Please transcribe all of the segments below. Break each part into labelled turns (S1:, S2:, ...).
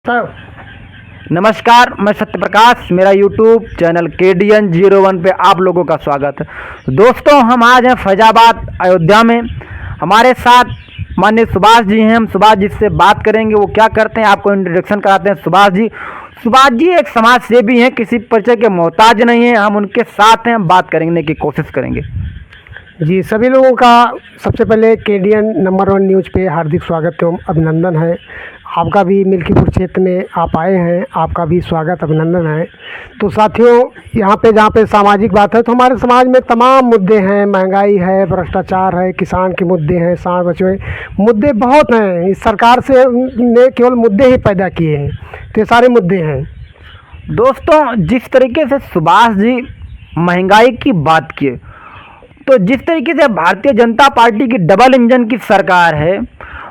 S1: तब
S2: नमस्कार, मैं सत्यप्रकाश। मेरा यूट्यूब चैनल KDN01 पे आप लोगों का स्वागत है। दोस्तों, हम आज हैं फैजाबाद अयोध्या में। हमारे साथ माननीय सुभाष जी हैं। हम सुभाष जी से बात करेंगे, वो क्या करते हैं, आपको इंट्रोडक्शन कराते हैं। सुभाष जी एक समाज सेवी हैं, किसी परिचय के मोहताज नहीं हैं। हम उनके साथ हैं, हम बात करने की कोशिश करेंगे।
S1: जी, सभी लोगों का सबसे पहले KDN नंबर 1 न्यूज़ पे हार्दिक स्वागत एवं अभिनंदन है। आपका भी मिल्कीपुर क्षेत्र में आप आए हैं, आपका भी स्वागत अभिनंदन है। तो साथियों, यहाँ पे जहाँ पे सामाजिक बात है तो हमारे समाज में तमाम मुद्दे हैं। महंगाई है, भ्रष्टाचार है, किसान के मुद्दे हैं, सांड बछड़े मुद्दे बहुत हैं। इस सरकार से ने केवल मुद्दे ही पैदा किए हैं, तो ये सारे मुद्दे हैं।
S2: दोस्तों, जिस तरीके से सुभाष जी महंगाई की बात किए, तो जिस तरीके से भारतीय जनता पार्टी की डबल इंजन की सरकार है,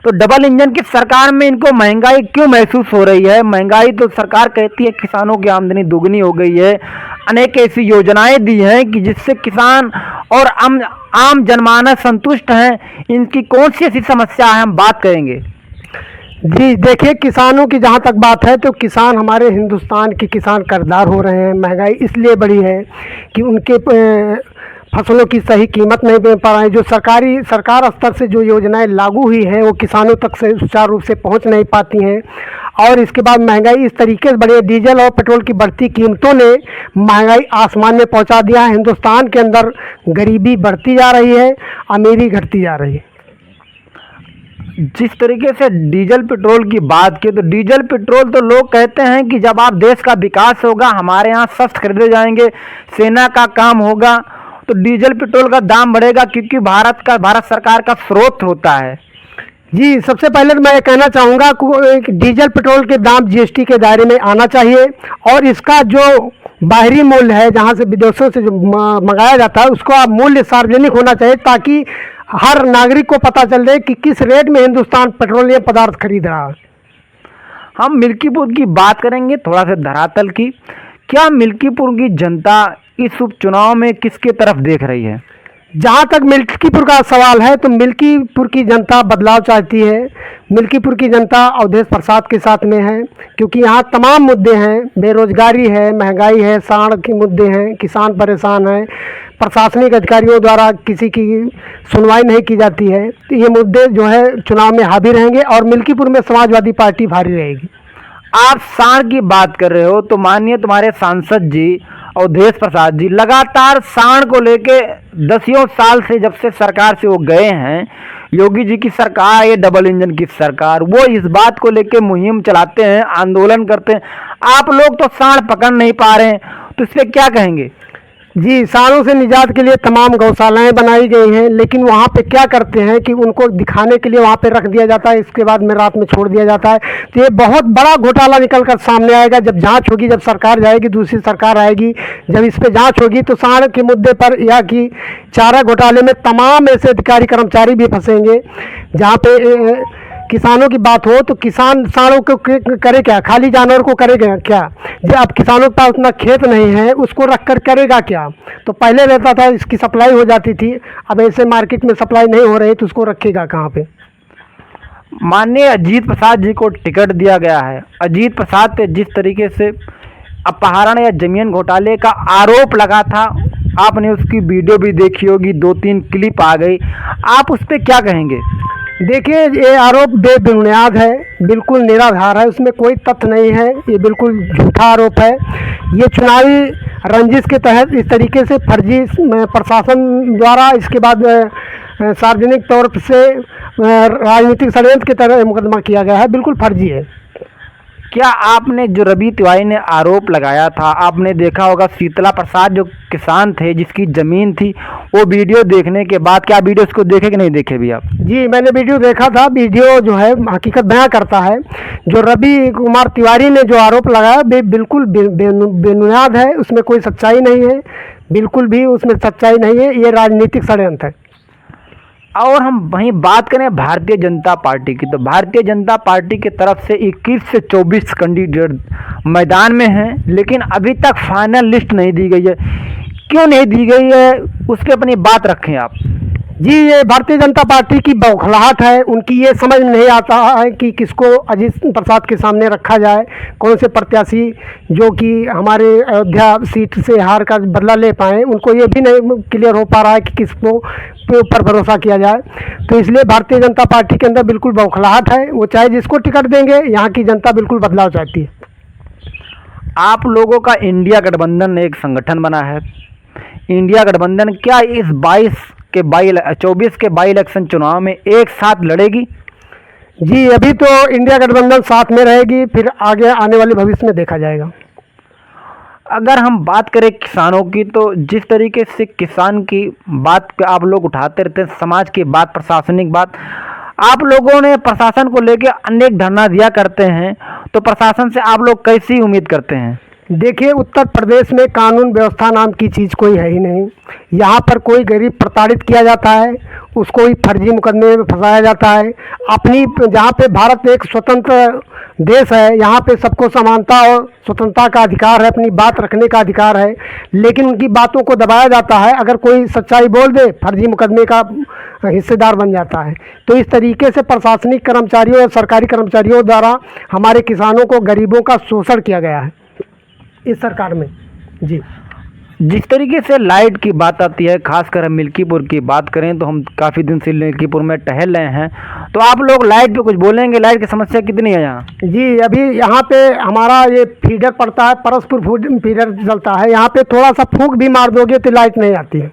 S2: तो डबल इंजन की सरकार में इनको महंगाई क्यों महसूस हो रही है? महंगाई तो सरकार कहती है किसानों की आमदनी दुगनी हो गई है। अनेक ऐसी योजनाएं दी हैं कि जिससे किसान और आम जनमानस संतुष्ट हैं। इनकी कौन सी ऐसी समस्या है, हम बात करेंगे।
S1: जी देखिए, किसानों की जहाँ तक बात है तो किसान, हमारे हिंदुस्तान के किसान कर्जदार हो रहे हैं। महंगाई इसलिए बढ़ी है कि उनके फसलों की सही कीमत नहीं मिल पा रही है। जो सरकार स्तर से जो योजनाएं लागू हुई हैं वो किसानों तक से सुचारू रूप से पहुंच नहीं पाती हैं। और इसके बाद महंगाई इस तरीके से बढ़ी है, डीजल और पेट्रोल की बढ़ती कीमतों ने महंगाई आसमान में पहुंचा दिया है। हिंदुस्तान के अंदर गरीबी बढ़ती जा रही है, अमीरी घटती जा रही है।
S2: जिस तरीके से डीजल पेट्रोल की बात की, तो डीजल पेट्रोल तो लोग कहते हैं कि जब आप देश का विकास होगा, हमारे यहाँ शस्त्र खरीदे जाएंगे, सेना का काम होगा, तो डीजल पेट्रोल का दाम बढ़ेगा, क्योंकि भारत सरकार का स्रोत होता है।
S1: जी, सबसे पहले तो मैं ये कहना चाहूँगा कि डीजल पेट्रोल के दाम GST के दायरे में आना चाहिए। और इसका जो बाहरी मूल्य है, जहाँ से विदेशों से जो मंगाया जाता है, उसका मूल्य सार्वजनिक होना चाहिए, ताकि हर नागरिक को पता चल जाए कि किस रेट में हिंदुस्तान पेट्रोलियम पदार्थ खरीद रहा है।
S2: हम मिल्कीपुर की बात करेंगे, थोड़ा सा धरातल की। क्या मिल्कीपुर की जनता इस उपचुनाव में किसके तरफ देख रही है?
S1: जहाँ तक मिल्कीपुर का सवाल है तो मिल्कीपुर की जनता बदलाव चाहती है। मिल्कीपुर की जनता अवधेश प्रसाद के साथ में है, क्योंकि यहाँ तमाम मुद्दे हैं। बेरोजगारी है, महंगाई है, सांड के मुद्दे हैं, किसान परेशान है, प्रशासनिक अधिकारियों द्वारा किसी की सुनवाई नहीं की जाती है। तो ये मुद्दे जो है चुनाव में हावी रहेंगे और मिल्कीपुर में समाजवादी पार्टी भारी रहेगी।
S2: आप सांड की बात कर रहे हो, तो माननीय तुम्हारे सांसद जी अवधेश प्रसाद जी लगातार सांड को लेके 10 साल से, जब से सरकार से वो गए हैं, योगी जी की सरकार, ये डबल इंजन की सरकार, वो इस बात को लेके मुहिम चलाते हैं, आंदोलन करते हैं। आप लोग तो सांड पकड़ नहीं पा रहे हैं, तो इस पर क्या कहेंगे?
S1: जी, सांडों से निजात के लिए तमाम गौशालाएं बनाई गई हैं, लेकिन वहाँ पे क्या करते हैं कि उनको दिखाने के लिए वहाँ पे रख दिया जाता है, इसके बाद में रात में छोड़ दिया जाता है। तो ये बहुत बड़ा घोटाला निकल कर सामने आएगा जब जांच होगी, जब सरकार जाएगी, दूसरी सरकार आएगी, जब इस पे जांच होगी तो सांड के मुद्दे पर या कि चारा घोटाले में तमाम ऐसे अधिकारी कर्मचारी भी फंसेंगे। जहाँ पे किसानों की बात हो तो किसान सांडों को करे क्या, खाली जानवर को करेगा क्या? जब अब किसानों के पास उतना खेत नहीं है, उसको रख कर करेगा क्या? तो पहले रहता था इसकी सप्लाई हो जाती थी, अब ऐसे मार्केट में सप्लाई नहीं हो रही तो उसको रखेगा कहाँ पे?
S2: माननीय अजीत प्रसाद जी को टिकट दिया गया है। अजीत प्रसाद पे जिस तरीके से अपहरण या जमीन घोटाले का आरोप लगा था, आपने उसकी वीडियो भी देखी होगी, 2-3 क्लिप आ गई, आप उस पर क्या कहेंगे?
S1: देखिए, ये आरोप बेबुनियाद है, बिल्कुल निराधार है, उसमें कोई तथ्य नहीं है, ये बिल्कुल झूठा आरोप है। ये चुनावी रंजिश के तहत इस तरीके से फर्जी प्रशासन द्वारा, इसके बाद सार्वजनिक तौर से राजनीतिक षड्यंत्र की तरह मुकदमा किया गया है, बिल्कुल फर्जी है।
S2: क्या आपने जो रवि तिवारी ने आरोप लगाया था, आपने देखा होगा शीतला प्रसाद जो किसान थे, जिसकी ज़मीन थी, वो वीडियो देखने के बाद, क्या वीडियो इसको देखे कि नहीं देखे भी आप?
S1: जी, मैंने वीडियो देखा था। वीडियो जो है हकीकत बयां करता है। जो रवि कुमार तिवारी ने जो आरोप लगाया बिल्कुल बेबुनियाद है, उसमें कोई सच्चाई नहीं है, बिल्कुल भी उसमें सच्चाई नहीं है, ये राजनीतिक षड्यंत्र है।
S2: और हम वहीं बात करें भारतीय जनता पार्टी की, तो भारतीय जनता पार्टी की तरफ से 21 से 24 कैंडिडेट मैदान में हैं, लेकिन अभी तक फाइनल लिस्ट नहीं दी गई है। क्यों नहीं दी गई है, उस पर अपनी बात रखें आप।
S1: जी, ये भारतीय जनता पार्टी की बौखलाहट है। उनकी ये समझ में नहीं आता है कि किसको अजीत प्रसाद के सामने रखा जाए, कौन से प्रत्याशी जो कि हमारे अयोध्या सीट से हार का बदला ले पाएँ, उनको ये भी नहीं क्लियर हो पा रहा है कि किसको के ऊपर भरोसा किया जाए। तो इसलिए भारतीय जनता पार्टी के अंदर बिल्कुल बौखलाहट है। वो चाहे जिसको टिकट देंगे, यहाँ की जनता बिल्कुल बदलाव चाहती है।
S2: आप लोगों का इंडिया गठबंधन एक संगठन बना है। इंडिया गठबंधन क्या इस 24 के बाई इलेक्शन चुनाव में एक साथ लड़ेगी?
S1: जी, अभी तो इंडिया गठबंधन साथ में रहेगी, फिर आगे आने वाले भविष्य में देखा जाएगा।
S2: अगर हम बात करें किसानों की, तो जिस तरीके से किसान की बात पे आप लोग उठाते रहते हैं, समाज की बात, प्रशासनिक बात, आप लोगों ने प्रशासन को लेकर अनेक धरना दिया करते हैं, तो प्रशासन से आप लोग कैसी उम्मीद करते हैं?
S1: देखिए, उत्तर प्रदेश में कानून व्यवस्था नाम की चीज़ कोई है ही नहीं। यहाँ पर कोई गरीब प्रताड़ित किया जाता है, उसको ही फर्जी मुकदमे में फंसाया जाता है। अपनी जहाँ पे भारत एक स्वतंत्र देश है, यहाँ पे सबको समानता और स्वतंत्रता का अधिकार है, अपनी बात रखने का अधिकार है, लेकिन उनकी बातों को दबाया जाता है। अगर कोई सच्चाई बोल दे, फर्जी मुकदमे का हिस्सेदार बन जाता है। तो इस तरीके से प्रशासनिक कर्मचारियों और सरकारी कर्मचारियों द्वारा हमारे किसानों को, गरीबों का शोषण किया गया है इस सरकार में। जी,
S2: जिस तरीके से लाइट की बात आती है, खासकर हम मिल्कीपुर की बात करें तो हम काफ़ी दिन से मिल्कीपुर में टहल रहे हैं, तो आप लोग लाइट पे कुछ बोलेंगे? लाइट की समस्या कितनी है यहाँ?
S1: जी, अभी यहाँ पे हमारा ये फीडर पड़ता है, परसपुर फीडर चलता है। यहाँ पे थोड़ा सा फूंक भी मार दोगे तो लाइट नहीं आती है।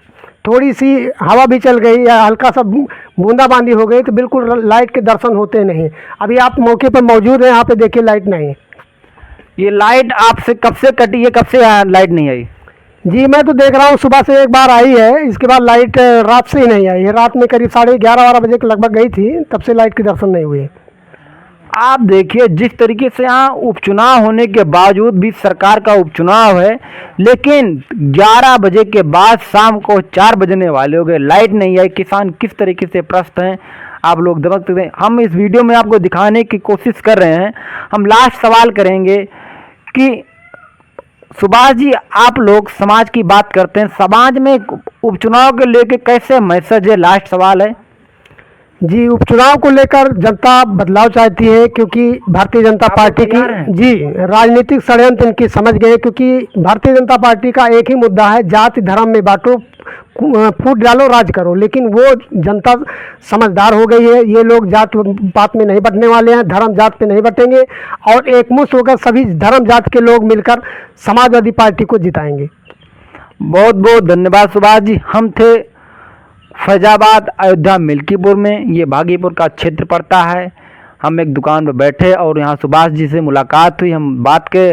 S1: थोड़ी सी हवा भी चल गई या हल्का सा बूंदाबांदी हो गई तो बिल्कुल लाइट के दर्शन होते नहीं। अभी आप मौके पर मौजूद हैं, यहाँ पे देखिए लाइट नहीं है।
S2: ये लाइट आपसे कब से कटी है, कब से लाइट नहीं आई?
S1: जी, मैं तो देख रहा हूँ सुबह से एक बार आई है, इसके बाद लाइट रात से ही नहीं आई है। रात में करीब 11:30-12 बजे के लगभग गई थी, तब से लाइट के दर्शन नहीं हुए।
S2: आप देखिए, जिस तरीके से यहाँ उपचुनाव होने के बावजूद भी सरकार का उपचुनाव है, लेकिन 11 बजे के बाद शाम को 4 बजने वाले हो गए, लाइट नहीं आई। किसान किस तरीके से प्रस्त हैं, आप लोग समझ सकते हैं। हम इस वीडियो में आपको दिखाने की कोशिश कर रहे हैं। हम लास्ट सवाल करेंगे कि सुभाष जी, आप लोग समाज की बात करते हैं, समाज में उपचुनाव के लेके कैसे मैसेज है? लास्ट सवाल है
S1: जी। उपचुनाव को लेकर जनता बदलाव चाहती है, क्योंकि भारतीय जनता पार्टी की जी राजनीतिक षड्यंत्र इनकी समझ गए। क्योंकि भारतीय जनता पार्टी का एक ही मुद्दा है, जाति धर्म में बांटो, फूट डालो, राज करो। लेकिन वो जनता समझदार हो गई है। ये लोग जात पात में नहीं बंटने वाले हैं, धर्म जात पे नहीं बंटेंगे, और एकमुश्त होकर सभी धर्म जात के लोग मिलकर समाजवादी पार्टी को जिताएंगे।
S2: बहुत बहुत धन्यवाद सुभाष जी। हम थे फैजाबाद, अयोध्या, मिल्कीपुर में। ये भागीपुर का क्षेत्र पड़ता है। हम एक दुकान पर बैठे और यहाँ सुभाष जी से मुलाकात हुई। हम बात के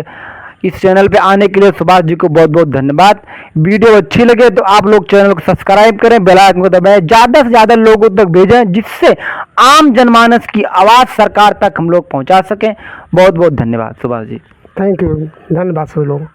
S2: इस चैनल पे आने के लिए सुभाष जी को बहुत बहुत धन्यवाद। वीडियो अच्छी लगे तो आप लोग चैनल को सब्सक्राइब करें, बेल आइकन को दबाएं, ज़्यादा से ज़्यादा लोगों तक भेजें, जिससे आम जनमानस की आवाज़ सरकार तक हम लोग पहुँचा सकें। बहुत बहुत धन्यवाद सुभाष जी।
S1: थैंक यू, धन्यवाद सभी लोग।